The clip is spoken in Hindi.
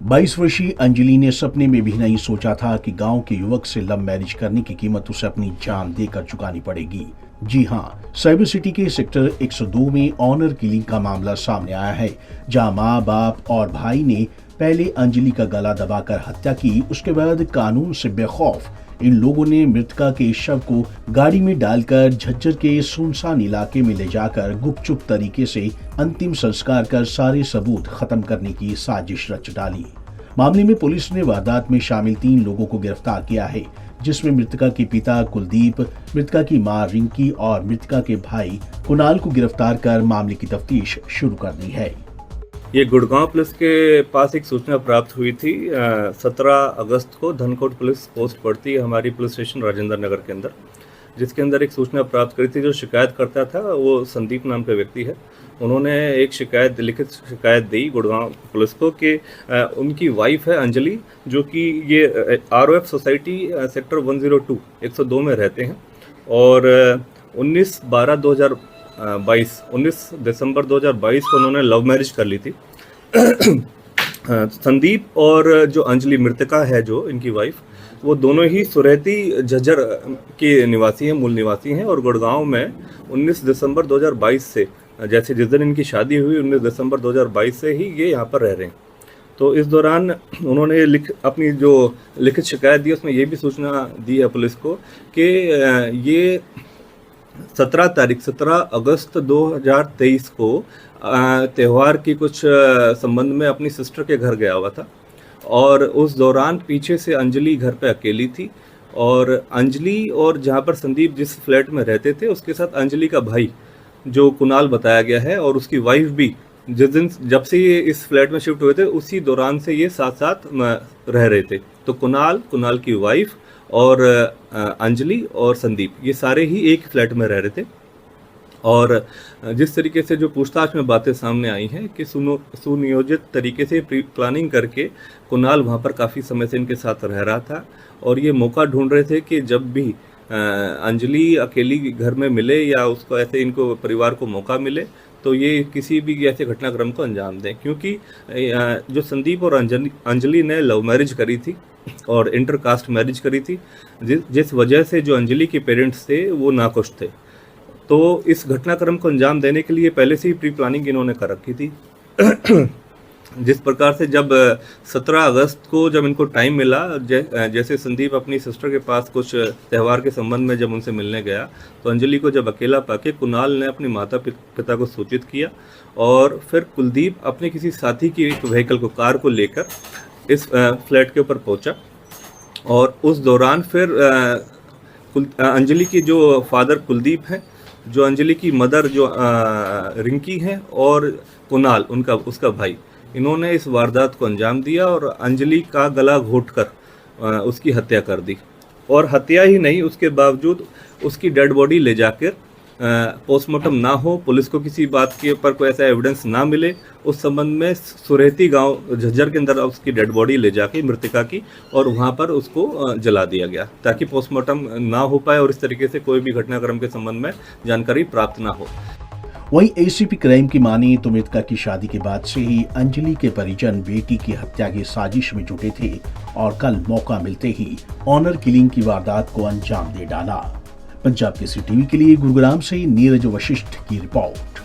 22 वर्षीय अंजलि ने सपने में भी नहीं सोचा था कि गांव के युवक से लव मैरिज करने की कीमत उसे अपनी जान देकर चुकानी पड़ेगी। जी हां, साइबर सिटी के सेक्टर 102 में ऑनर किलिंग का मामला सामने आया है, जहां मां, बाप और भाई ने पहले अंजलि का गला दबाकर हत्या की। उसके बाद कानून से बेखौफ इन लोगों ने मृतका के शव को गाड़ी में डालकर झज्जर के सुनसान इलाके में ले जाकर गुपचुप तरीके से अंतिम संस्कार कर सारे सबूत खत्म करने की साजिश रच डाली। मामले में पुलिस ने वारदात में शामिल 3 लोगों को गिरफ्तार किया है, जिसमें मृतका के पिता कुलदीप, मृतका की मां रिंकी और मृतका के भाई कुणाल को गिरफ्तार कर मामले की तफ्तीश शुरू कर दी है। ये गुड़गांव पुलिस के पास एक सूचना प्राप्त हुई थी। 17 अगस्त को धनकोट पुलिस पोस्ट पड़ती है हमारी पुलिस स्टेशन राजेंद्र नगर के अंदर, जिसके अंदर एक सूचना प्राप्त करी थी। जो शिकायत करता था वो संदीप नाम का व्यक्ति है। उन्होंने एक लिखित शिकायत दी गुड़गांव पुलिस को कि उनकी वाइफ है अंजलि, जो कि ये ROF सोसाइटी सेक्टर 102 102 में रहते हैं, और 19 दिसंबर 2022 को उन्होंने लव मैरिज कर ली थी। संदीप और जो अंजलि मृतका है, जो इनकी वाइफ, वो दोनों ही सुरहती झज्जर के निवासी हैं, मूल निवासी हैं, और गुड़गांव में 19 दिसंबर 2022 से, जैसे जिस दिन इनकी शादी हुई 19 दिसंबर 2022 से ही ये यहाँ पर रह रहे हैं। तो इस दौरान उन्होंने अपनी जो लिखित शिकायत दी उसमें ये भी सूचना दी है पुलिस को कि ये 17 अगस्त 2023 को त्यौहार की कुछ संबंध में अपनी सिस्टर के घर गया हुआ था, और उस दौरान पीछे से अंजलि घर पे अकेली थी, और अंजलि और जहाँ पर संदीप जिस फ्लैट में रहते थे उसके साथ अंजलि का भाई जो कुणाल बताया गया है, और उसकी वाइफ भी जिस दिन जब से ये इस फ्लैट में शिफ्ट हुए थे उसी दौरान से ये साथ साथ रह रहे थे। तो कुणाल की वाइफ और अंजलि और संदीप ये सारे ही एक फ्लैट में रह रहे थे। और जिस तरीके से जो पूछताछ में बातें सामने आई हैं कि सुनियोजित तरीके से प्री प्लानिंग करके कुणाल वहाँ पर काफ़ी समय से इनके साथ रह रहा था, और ये मौका ढूंढ रहे थे कि जब भी अंजलि अकेली घर में मिले या उसको ऐसे इनको परिवार को मौका मिले तो ये किसी भी ऐसे घटनाक्रम को अंजाम दें, क्योंकि जो संदीप और अंजलि ने लव मैरिज करी थी और इंटरकास्ट मैरिज करी थी, जिस वजह से जो अंजलि के पेरेंट्स थे वो नाखुश थे। तो इस घटनाक्रम को अंजाम देने के लिए पहले से ही प्री प्लानिंग इन्होंने कर रखी थी। जिस प्रकार से जब 17 अगस्त को जब इनको टाइम मिला, जैसे संदीप अपनी सिस्टर के पास कुछ त्यौहार के संबंध में जब उनसे मिलने गया, तो अंजलि को जब अकेला पाके कुणाल ने अपने माता पिता को सूचित किया, और फिर कुलदीप अपने किसी साथी की व्हीकल को, कार को लेकर इस फ्लैट के ऊपर पहुंचा, और उस दौरान फिर अंजलि की जो फादर कुलदीप हैं, जो अंजलि की मदर जो रिंकी हैं, और कुणाल उसका भाई, इन्होंने इस वारदात को अंजाम दिया और अंजलि का गला घोंटकर उसकी हत्या कर दी। और हत्या ही नहीं, उसके बावजूद उसकी डेड बॉडी ले जाकर पोस्टमार्टम ना हो, पुलिस को किसी बात के ऊपर कोई ऐसा एविडेंस ना मिले, उस संबंध में सुरहती गांव झज्जर के अंदर उसकी डेड बॉडी ले जाके मृतका की, और वहां पर उसको जला दिया गया ताकि पोस्टमार्टम ना हो पाए और इस तरीके से कोई भी घटनाक्रम के संबंध में जानकारी प्राप्त ना हो। वहीं ACP क्राइम की माने तो मृतका की शादी के बाद से ही अंजलि के परिजन बेटी की हत्या की साजिश में जुटे थे, और कल मौका मिलते ही ऑनर किलिंग की वारदात को अंजाम दे डाला। पंजाब केसरी टीवी के लिए गुरुग्राम से नीरज वशिष्ठ की रिपोर्ट।